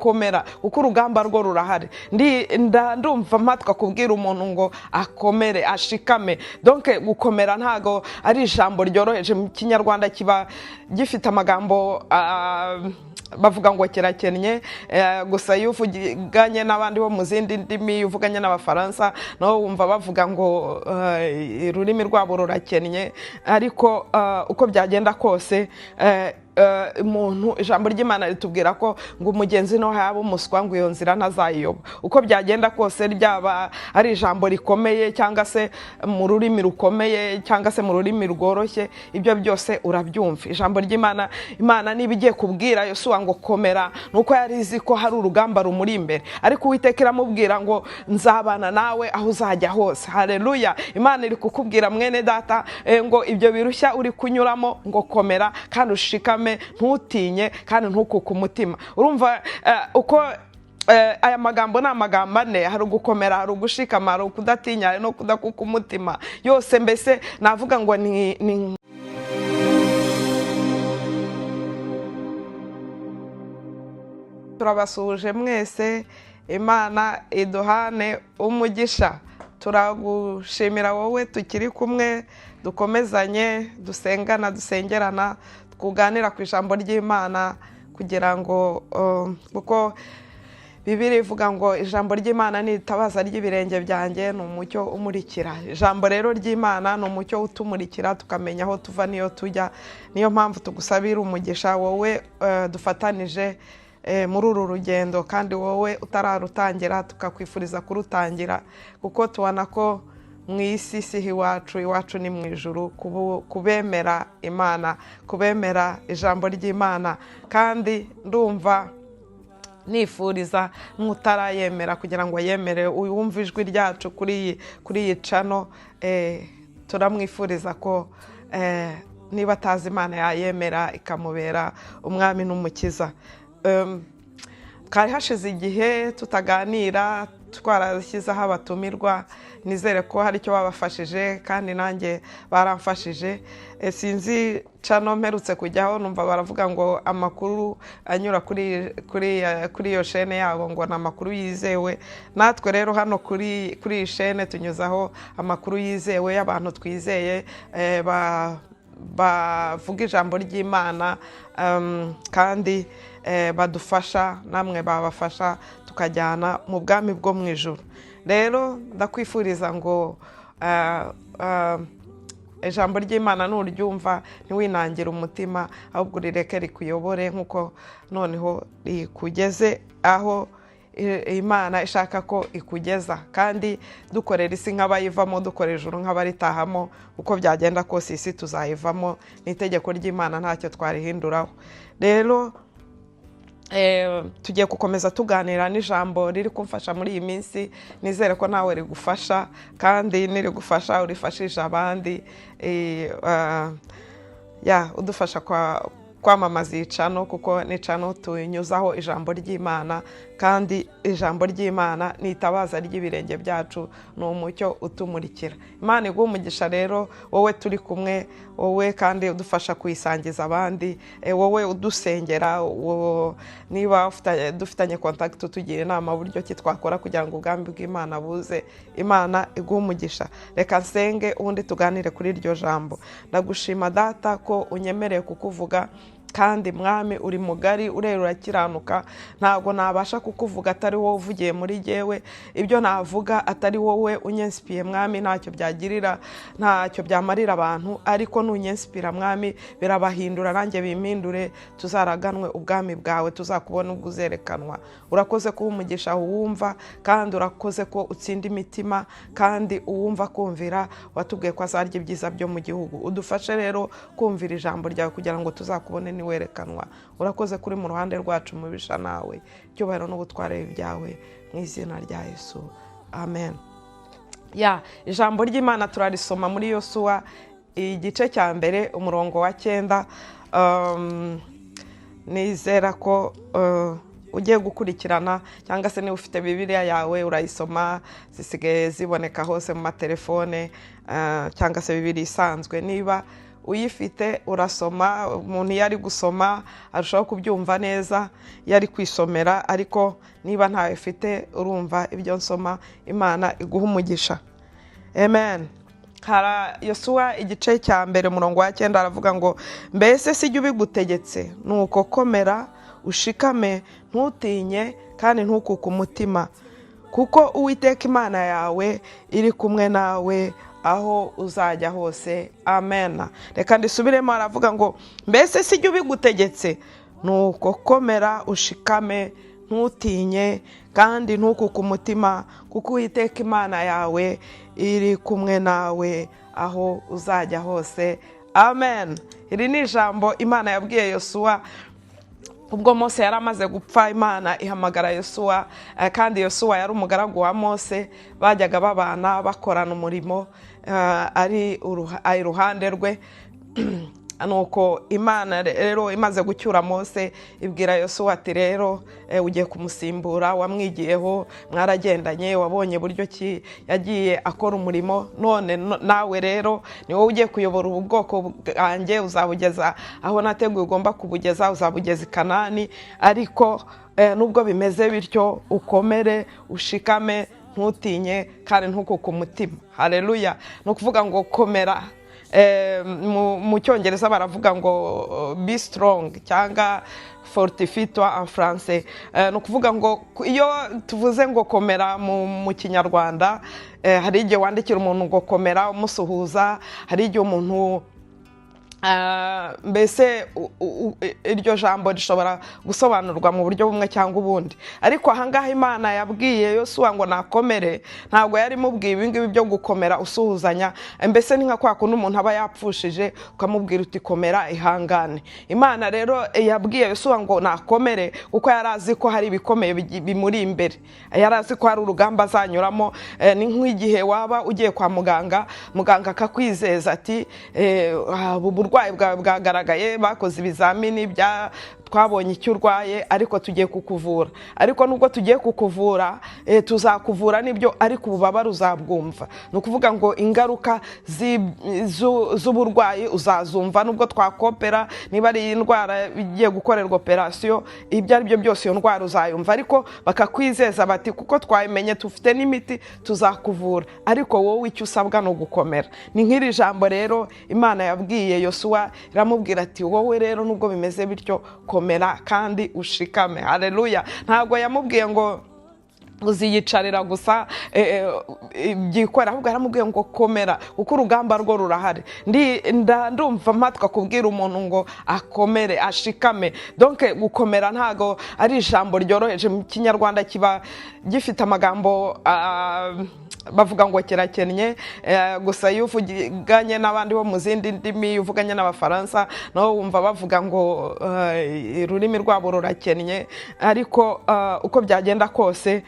komera uko urugamba rwo rurahari ndumva mpatwa kubwira umuntu ngo akomere ashikame donc gukomera ntago ari ijambo ryoroheje mu kinyarwanda kiba gifite amagambo bavuga ngo kirakennye gusa iyo uvuganye n'abandi bo mu zindi ndimi uvuganye n'abafaransa no wumva bavuga ngo ururimi rwabo rurakennye ariko uko byagenda kose umuntu ijambo ry'Imana ritubwira ko ngo umugenzi no haba umuswa ngo iyo nzira ntazayiyoba uko byagenda kose ryaba ari ijambo rikomeye cyangwa se mu rurimi rukomeye cyangwa se mu rurimi rworoshye ibyo byose urabyumva ijambo ry'Imana Imana nibigiye kubwira Yosuwa ngo komera nuko yarizi ko hari urugamba rumuri imbere ariko Uwiteka iramubwira ngo nzabana nawe aho uzajya hose haleluya Imana iri kukubwira mwene data ngo ibyo birushya uri kunyuramo ngo komera kandi ushikame ntutinye kandi ntukuke umutima urumva uko aya magambo ni amagambo ane hari ugukomera hari ugushikama hari ukudatinya no kudakuka umutima yose mbese navuga ngo ni turabasuhuje mwese Imana iduhane umugisha turagushimira wowe tukiri kumwe dukomezanye dusengana dusengerana kuganira ku ijambo ry'Imana kugira ngo kuko Bibiri ivuga ngo ijambo ry'Imana ni itabaza ry'ibirenge byanjye ni umucyo umurikira ijambo rero ry'Imana ni umucyo utumurikira tukamenya aho tuva niyo tujya niyo mpamvu tugusabira umugisha wowe dufatanije muri uru rugendo kandi wowe utararutangira tukakwifuriza kurutangira kuko tubona ko mu isi sihi iwacu ni mu ijuru kubemera Imana kubemera ijambo ry'Imana kandi ndumva nifuriza mutarayemera kugira ngo yemere uyumve ijwi ryacu kuri iyi channel turamwifuriza ko niba atazi Imana yayemera ikamubera umwami n'umukiza kari hashize igihe tutaganira twarashyizeho abatumirwa nizere ko hari icyo babafashije kandi nanjye baramfashije sinzi channel mperutse kujyaho numva baravuga ngo amakuru anyura kuri iyo chaîne yabo ngo na makuru yizewe natwe rero hano kuri iyi chaîne tunyuzaho amakuru yizewe y'abantu twizeye bavuga ijambo ry'Imana kandi badufasha namwe babafasha tukajyana mu bwami bwo mu ijuru rero ndakwifuriza ngo ijambo ry'Imana nuryumva ntiwinangire umutima ahubwo rireke rikuyobore nkuko noneho rikugeze aho Imana ishaka ko ikugeza kandi dukorera isi nk'abayivamo dukorera ijuru nk'abaritahamo uko byagenda kose isi tuzayivamo n'itegeko ry'Imana ntacyo twarihinduraho rero tugiye gukomeza tuganira n'ijambo riri kumfasha muri iyi minsi nizere ko nawe rigufasha kandi nirigufasha urifashisha abandi udufasha kwamamaza iyi channel kuko ni channel tunyuzaho ijambo ry'Imana kandi ijambo ry'Imana ni itabaza ry'ibirenge byacu ni umucyo utumurikira Imana iguha umugisha rero wowe turi kumwe wowe kandi udufasha kuyisangiza abandi wowe udusengera niba dufitanye contact tugira inama buryo ki twakora kugira ngo ubwami bw'Imana buze Imana iguha umugisha reka nsenge ubundi tuganire kuri iryo jambo ndagushima data ko unyemereye kukuvuga kandi mwami uri mugari urerura kiranuka ntago nabasha kukuvuga atari wowe uvugiye muri jewe ibyo navuga atari wowe unyensipiye mwami ntacyo byagirira ntacyo byamarira abantu ariko nunyenspira mwami birabahindura nanjye bimpindure tuzaraganwe ubwami bwawe tuzakubona ubwo uzerekanwa urakoze ko umugisha wumva kandi urakoze ko utsinda imitima kandi uwumva kumvira watubwiye ko azarya ibyiza byo mu gihugu udufashe rero kumvira ijambo ryawe kugira ngo tuzakubone niwerekanwa urakoze kuri mu ruhande rwacu mubisha nawe cyubahiro n'ubutware byawe mu izina rya Yesu amen ijambo ry'Imana turarisoma muri Yosuwa igice cya mbere umurongo wa 9 nizera ko ugiye gukurikirana cyangwa se niba ufite Bibiliya yawe urayisoma zisigaye ziboneka hose mu matelefone cyangwa se Bibiliya isanzwe niba uyifite urasoma, umuntu yari gusoma arushaho kubyumva neza yari kwisomera, ariko niba ntawe ufite urumva ibyo nsoma, Imana iguha umugisha. Amen. Hara Yosuwa igice cya mbere umurongo wa 9 aravuga ngo mbese sijye ubigutegetse, nuko komera ushikame ntutinye kandi ntukuke umutima, kuko Uwiteka Imana yawe iri kumwe nawe aho uzajya hose. Amen. Reka ndisubiremo, aravuga ngo mbese sijye ubigutegetse, nuko komera ushikame ntutinye kandi ntukuke umutima, kuko Uwiteka Imana yawe iri kumwe nawe aho uzajya hose. Amen. Iri ni ijambo Imana yabwiye Yosuwa ubwo Mose yari amaze gupfa. Imana ihamagara Yosuwa, kandi Yosuwa yari umugaragu wa Mose, bajyaga babana bakorana umurimo ari iruhande rwe. Nuko Imana rero imaze gucyura Mose ibwira Yosuwa ati rero ugiye kumusimbura, wamwigiyeho, mwaragendanye, wabonye buryo ki yagiye akora umurimo, none nawe rero ni wowe ugiye kuyobora ubwoko bwanjye, uzabugeza aho nateguye ugomba kubugeza, uzabugeza i Kanani. Ariko nubwo bimeze bityo, ukomere ushikame ntutinye kandi ntukuke umutima. Haleluya. No kuvuga ngo komera, mu cyongereza baravuga ngo be strong cyangwa fortifie-toi en français. No kuvuga ngo iyo tuvuze ngo komera mu kinyarwanda, hari igihe wandikira umuntu ngo komera umusuhuza, hari igihe umuntu mbese iryo jambo rishobora gusobanurwa mu buryo bumwe cyangwa ubundi. Ariko ahangaha Imana yabwiye Yosuwa ngo nakomere, ntabwo yari mubwiye ibingibi byo gukomera usuhuzanya. Mbese ni nka kwa kundi umuntu aba yapfushije ukamubwira uti komera ihangane. Imana rero yabwiye Yosuwa ngo nakomere kuko yari azi ko hari ibikomeye bimuri imbere, yari azi ko hari urugamba azanyuramo. Ni nk'igihe waba ugiye kwa muganga, muganga akakwizeza ati uburwayi bwawe bwagaragaye, bakoze ibizamini twabonye icyo urwaye, ariko tugiye kukuvura. Ariko nubwo tugiye kukuvura, tuzakuvura nibyo, ariko ububabare uzabwumva. Ni ukuvuga ngo ingaruka z'uburwayi uzazumva. Nubwo twakopera, niba ari indwara igiye gukorerwa operasiyo, ibyo ari byo byose iyo ndwara uzayumva, ariko bakakwizeza bati kuko twayimenye tufite n'imiti tuzakuvura, ariko wowe icyo usabwa no gukomera. Ni nk'iri jambo rero Imana yabwiye Yosuwa, iramubwira ati wowe rero nubwo bimeze bityo, komera kandi ushikame. Haleluya. Ntabwo yamubwiye ngo uziyicarira gusa byikora, ahubwo yaramubwiye ngo komera kuko urugamba rwo rurahari. Ndumva mpatwa kubwira umuntu ngo akomere ashikame. Donc gukomera ntago ari ijambo ryoroheje. Mu kinyarwanda kiba gifite amagambo bavuga ngo kirakennye, gusa iyo uvuganye n'abandi bo mu zindi ndimi, uvuganye n'abafaransa, no wumva bavuga ngo ururimi rwabo rurakennye. Ariko uko byagenda kose,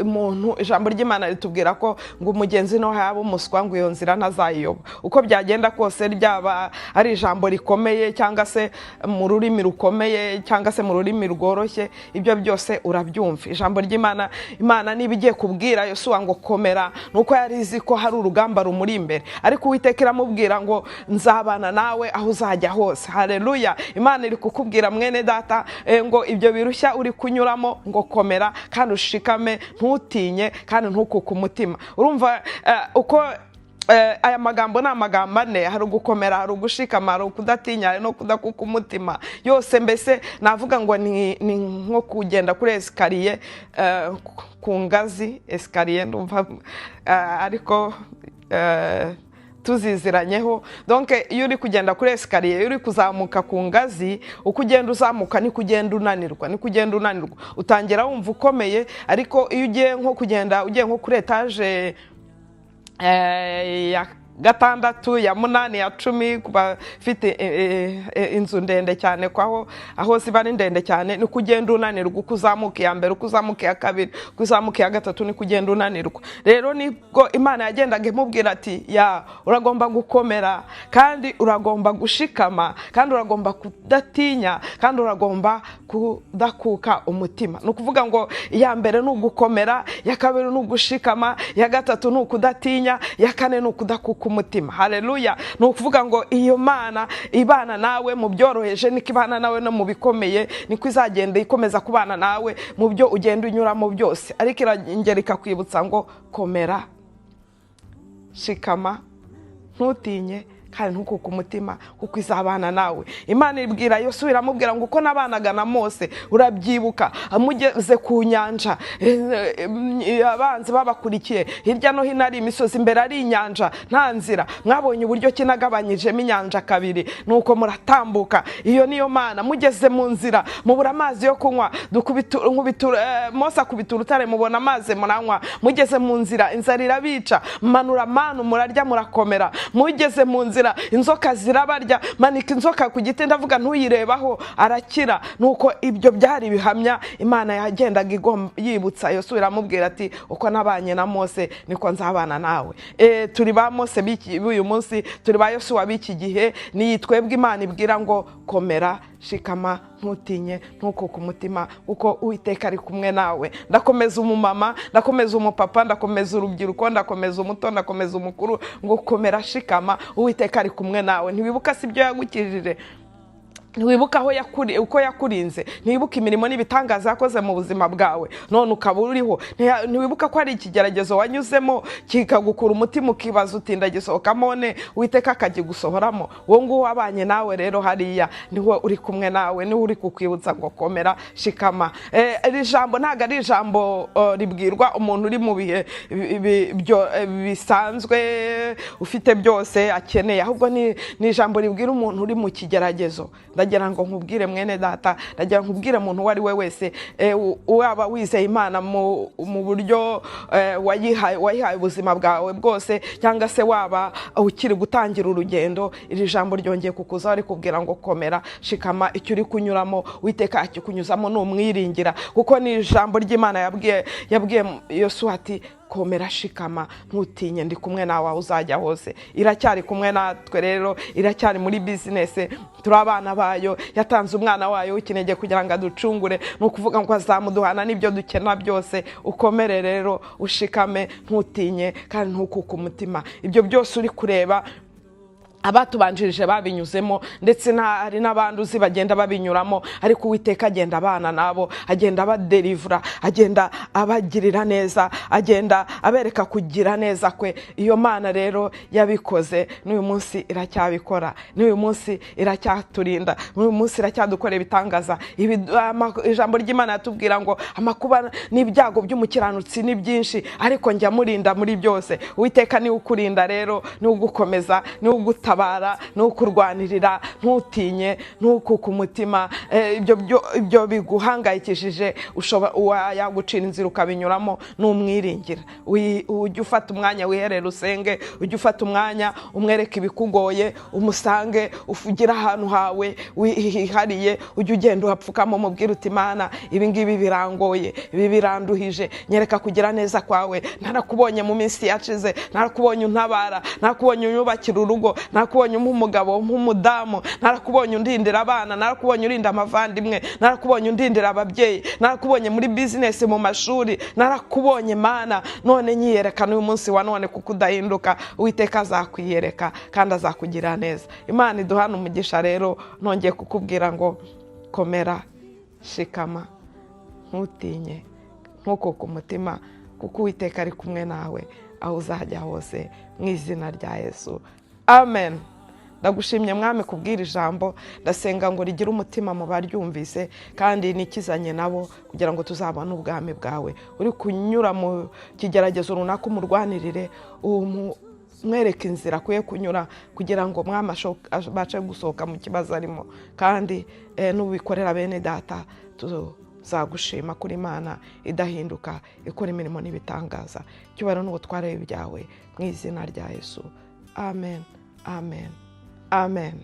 umuntu, ijambo ry'Imana ritubwira ko ngo umugenzi no yaba umuswa ngo iyo nzira ntazayiyoba. Uko byagenda kose, ryaba ari ijambo rikomeye cyangwa se mu rurimi rukomeye cyangwa se mu rurimi rworoshye, ibyo byose urabyumva. Ijambo ry'Imana, Imana niba igiye kubwira Yosuwa ngo komera, nuko yari izi ko hari urugamba rumuri imbere, ariko Uwiteka iramubwira ngo nzabana nawe aho uzajya hose. Haleluya. Imana iri kukubwira mwene data ngo ibyo birushya uri kunyuramo ngo komera kandi ushikame, ntutinye kandi ntukuke umutima. Urumva uko aya magambo ni amagambo ane: hari ugukomera, hari ugushikama, hari ukudatinya, hari no kudakuka umutima. Yose mbese navuga ngo ni nko kugenda kuri esikariye, ku ngazi esikariye ndumva, ariko tuziziranyeho. Donc iyo uri kugenda kuri esikariye, iyo uri kuzamuka ku ngazi, uko ugenda uzamuka ni kugenda unanirwa, ni kugenda unanirwa, utangira wumva ukomeye. Ariko iyo ugiye nko kugenda, ugiye nko kuri etaje ya gatandatu, ya munani, ya 10, kuba fite inzu ndende cyane, kwaho aho ziba ari ndende cyane, ni kugenda unanirwa. Uko uzamuka ya mbere, uko uzamuka ya kabiri, uko uzamuka ya gatatu, ni kugenda unanirwa. Rero nibwo Imana yagendaga imubwira ati uragomba gukomera kandi uragomba gushikama kandi uragomba kudatinya kandi uragomba kudakuka umutima. Ni ukuvuga ngo iya mbere ni ugukomera, ya kabiri ni ugushikama, ya gatatu ni ukudatinya, ya kane ni ukudakuka umutima. Haleluya. Ni ukuvuga ngo iyo Mana ibana nawe mu byoroheje niko ibana nawe no mu bikomeye, niko izagenda ikomeza kubana nawe mu byo ugenda unyuramo byose. Ariko irongera ikakwibutsa ngo komera, shikama, ntutinye kandi ntukuke umutima kuko izabana nawe. Imana ibwira Yosuwa, iramubwira ngo uko nabanaga na Mose urabyibuka, amugeze ku nyanja, abanzi babakurikiye hirya no hino ari imisozi, imbere ari inyanja nta nzira, mwabonye uburyo kinagabanyijemo inyanja kabiri, nuko muratambuka. Iyo niyo Mana. Mugeze mu nzira mubura amazi yo kunywa, Mose akubita urutare mubona amazi muranywa. Mugeze mu nzira inzara irabica, manura manu murarya murakomera. Mugeze mu nzira inzoka zirabarya, manika inzoka ku giti ndavuga ntuyirebaho arakira. Nuko ibyo byari bihamya Imana yagendaga yibutsa Yosuwa, iramubwira ati uko nabanye na Mose niko nzabana nawe. Turi ba Mose b'uyu munsi, turi ba Yosuwa b'iki gihe. Ni twebwe Imana ibwira ngo komera, shikama, ntutinye, ntukuke umutima kuko Uwiteka ari kumwe nawe. Ndakomeza umumama, ndakomeza umupapa, ndakomeza urubyiruko, ndakomeza umuto, ndakomeza umukuru ngo komera, shikama, Uwiteka ari kumwe nawe. Ntiwibuka si ibyo yagukijije, ntiwibuka uko yakurinze, ntiwibuka imirimo n'ibitangaza yakoze mu buzima bwawe none ukaba uriho, ntiwibuka ko ari ikigeragezo wanyuzemo kikagukura umutima ukibaza uti ndagisohokamo ne, Uwiteka akagigusohoramo. Uwo nguwo wabanye nawe rero hariya niwe uri kumwe nawe, niwe uri kukwibutsa ngo komera, shikama. Iri jambo ntabwo ari ijambo ribwirwa umuntu uri mu bihe bisanzwe ufite byose akeneye, ahubwo ni ijambo ribwira umuntu uri mu kigeragezo. Ndagira ngo nkubwire mwene data, ndagira nkubwire umuntu wari we wese, waba wizeye Imana mu buryo wayihaye ubuzima bwawe bwose, cyangwa se waba ukiri gutangira urugendo, iri jambo ryongeye kukuzaho rikubwira ngo komera, shikama. Icyo uri kunyuramo Uwiteka akikunyuzamo numwiringira, kuko ni ijambo ry'Imana yabwiye Yosuwa ati komera, shikama, ntutinye, ndi kumwe nawe aho uzajya hose. Iracyari kumwe natwe rero, iracyari muri business, turi abana bayo. Yatanze umwana wayo w'ikinege kugira ngo aducungure, ni ukuvuga ngo azamuduhana n'ibyo dukena byose. Ukomere rero, ushikame, ntutinye kandi ntukuke umutima. Ibyo byose uri kureba abatubanjirije babinyuzemo, ndetse hari n'abandi uzi bagenda babinyuramo, ariko Uwiteka agenda abana nabo, agenda abadelivura, agenda abagirira neza, agenda abereka kugira neza kwe. Iyo Mana rero yabikoze, n'uyu munsi iracyabikora, n'uyu munsi iracyaturinda, n'uyu munsi iracyadukorera ibitangaza. Ijambo ry'Imana yatubwira ngo amakuba n'ibyago by'umukiranutsi ni byinshi, ariko njya murinda muri byose. Uwiteka niwe ukurinda rero, niwe ugukomeza, niwe ugutabara, nukurwanirira, ntutinye, ntukuke umutima. Ibyo biguhangayikishije yagucira inzira ukabinyuramo, numwiringira. Ujye ufata umwanya wiherere usenge, ujye ufata umwanya umwereke ibikugoye, umusange, ugira ahantu hawe wihariye, ujye ugenda uhapfukamo umubwire uti Mana ibi ngibi birangoye, ibi biranduhije, nyereka kugira neza kwawe. Narakubonye mu minsi yacize, narakubonye untabara, narakubonye unyubakira urugo, narakubonye umugabo, umudamu, narakubonye undindira abana, narakubonye urinda amavandimwe, narakubonye undindira ababyeyi, narakubonye muri business, mu mashuri, narakubonye Mana. None nyiyerekana uyu munsi wa none kuko udahinduka. Uwiteka azakwiyereka kandi azakugira neza. Imana iduhana umugisha rero. Nongeye kukubwira ngo komera, shikama, ntutinye, ntukuke umutima kuko Uwiteka ari kumwe nawe aho uzajya hose, mu izina rya Yesu, amen. Ndagushimye Mwami kubwira ijambo, ndasenga ngo rigire umutima mu baryumvise kandi nikizanye nabo, kugira ngo tuzabone ubwami bwawe. Uri kunyura mu kigeragezo runaka umurwanirire, mwereke inzira akwiye kunyura kugira ngo Mwami abashe gusohoka mu kibazo arimo. Kandi nubikorera bene data, tuzagushima kuri Imana idahinduka, ikora imirimo n'ibitangaza. Cyubahiro n'ubutware byawe mu izina rya Yesu, amen, amen, amen.